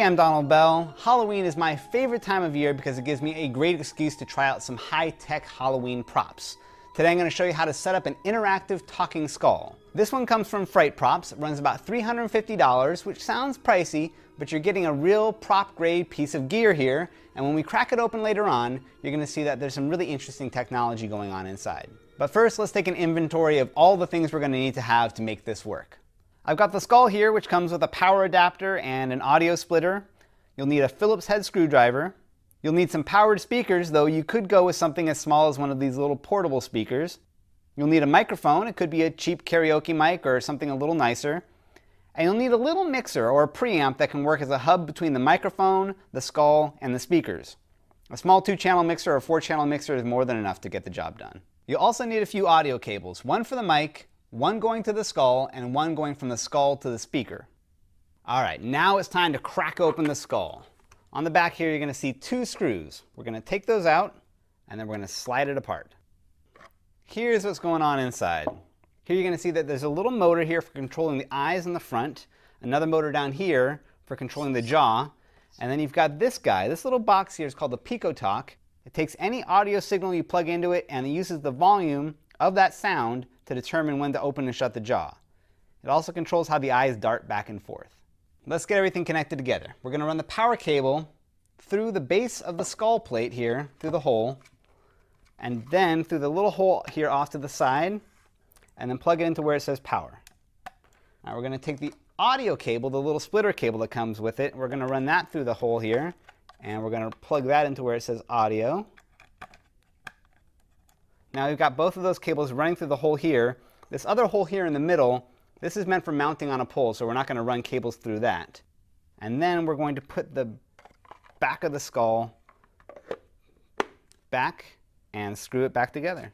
I'm Donald Bell. Halloween is my favorite time of year because it gives me a great excuse to try out some high-tech Halloween props. Today I'm going to show you how to set up an interactive talking skull. This one comes from Fright Props. It runs about $350, which sounds pricey, but you're getting a real prop-grade piece of gear here, and when we crack it open later on, you're going to see that there's some really interesting technology going on inside. But first, let's take an inventory of all the things we're going to need to have to make this work. I've got the skull here, which comes with a power adapter and an audio splitter. You'll need a Phillips head screwdriver. You'll need some powered speakers, though you could go with something as small as one of these little portable speakers. You'll need a microphone. It could be a cheap karaoke mic or something a little nicer. And you'll need a little mixer or a preamp that can work as a hub between the microphone, the skull, and the speakers. A small 2-channel mixer or 4-channel mixer is more than enough to get the job done. You'll also need a few audio cables, one for the mic, one going to the skull, and one going from the skull to the speaker. Alright, now it's time to crack open the skull. On the back here you're going to see 2 screws. We're going to take those out, and then we're going to slide it apart. Here's what's going on inside. Here you're going to see that there's a little motor here for controlling the eyes in the front, another motor down here for controlling the jaw, and then you've got this guy. This little box here is called the PicoTalk. It takes any audio signal you plug into it, and it uses the volume of that sound to determine when to open and shut the jaw. It also controls how the eyes dart back and forth. Let's get everything connected together. We're going to run the power cable through the base of the skull plate here, through the hole, and then through the little hole here off to the side, and then plug it into where it says power. Now we're going to take the audio cable, the little splitter cable that comes with it, we're going to run that through the hole here, and we're going to plug that into where it says audio. Now we've got both of those cables running through the hole here. This other hole here in the middle, this is meant for mounting on a pole, so we're not going to run cables through that. And then we're going to put the back of the skull back and screw it back together.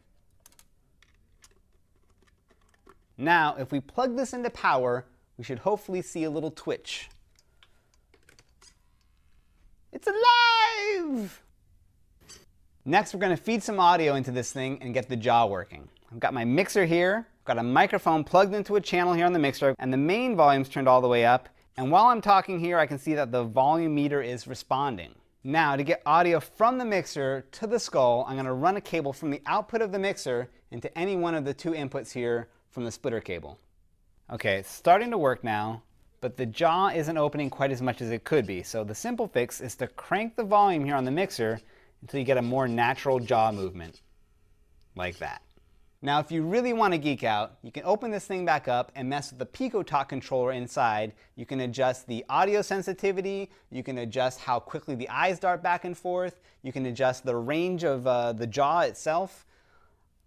Now, if we plug this into power, we should hopefully see a little twitch. It's alive! Next, we're going to feed some audio into this thing and get the jaw working. I've got my mixer here, I've got a microphone plugged into a channel here on the mixer, and the main volume's turned all the way up. And while I'm talking here, I can see that the volume meter is responding. Now, to get audio from the mixer to the skull, I'm going to run a cable from the output of the mixer into any one of the 2 inputs here from the splitter cable. Okay, it's starting to work now, but the jaw isn't opening quite as much as it could be. So the simple fix is to crank the volume here on the mixer until you get a more natural jaw movement, like that. Now, if you really want to geek out, you can open this thing back up and mess with the PicoTalk controller inside. You can adjust the audio sensitivity, you can adjust how quickly the eyes dart back and forth, you can adjust the range of the jaw itself.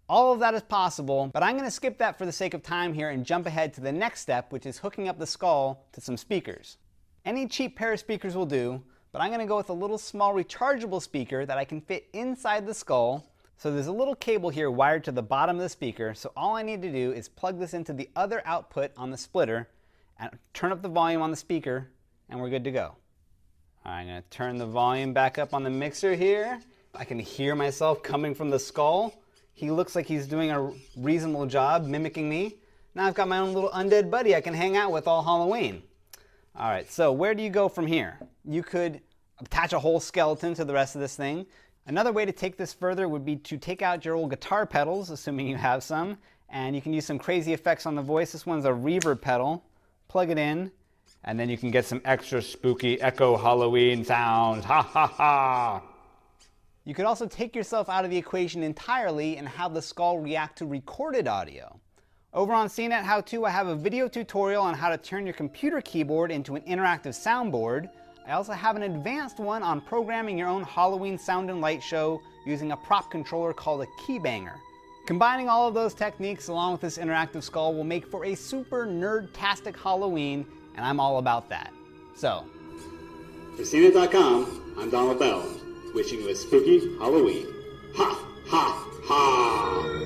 All of that is possible, but I'm going to skip that for the sake of time here and jump ahead to the next step, which is hooking up the skull to some speakers. Any cheap pair of speakers will do, but I'm going to go with a little small rechargeable speaker that I can fit inside the skull. So there's a little cable here wired to the bottom of the speaker, so all I need to do is plug this into the other output on the splitter and turn up the volume on the speaker, and we're good to go. I'm going to turn the volume back up on the mixer here. I can hear myself coming from the skull. He looks like he's doing a reasonable job mimicking me. Now I've got my own little undead buddy I can hang out with all Halloween. Alright, so where do you go from here? You could attach a whole skeleton to the rest of this thing. Another way to take this further would be to take out your old guitar pedals, assuming you have some, and you can use some crazy effects on the voice. This one's a reverb pedal. Plug it in, and then you can get some extra spooky echo Halloween sounds. Ha ha ha! You could also take yourself out of the equation entirely and have the skull react to recorded audio. Over on CNET How To, I have a video tutorial on how to turn your computer keyboard into an interactive soundboard. I also have an advanced one on programming your own Halloween sound and light show using a prop controller called a keybanger. Combining all of those techniques along with this interactive skull will make for a super nerd-tastic Halloween, and I'm all about that. So, for CNET.com, I'm Donald Bell, wishing you a spooky Halloween. Ha ha ha!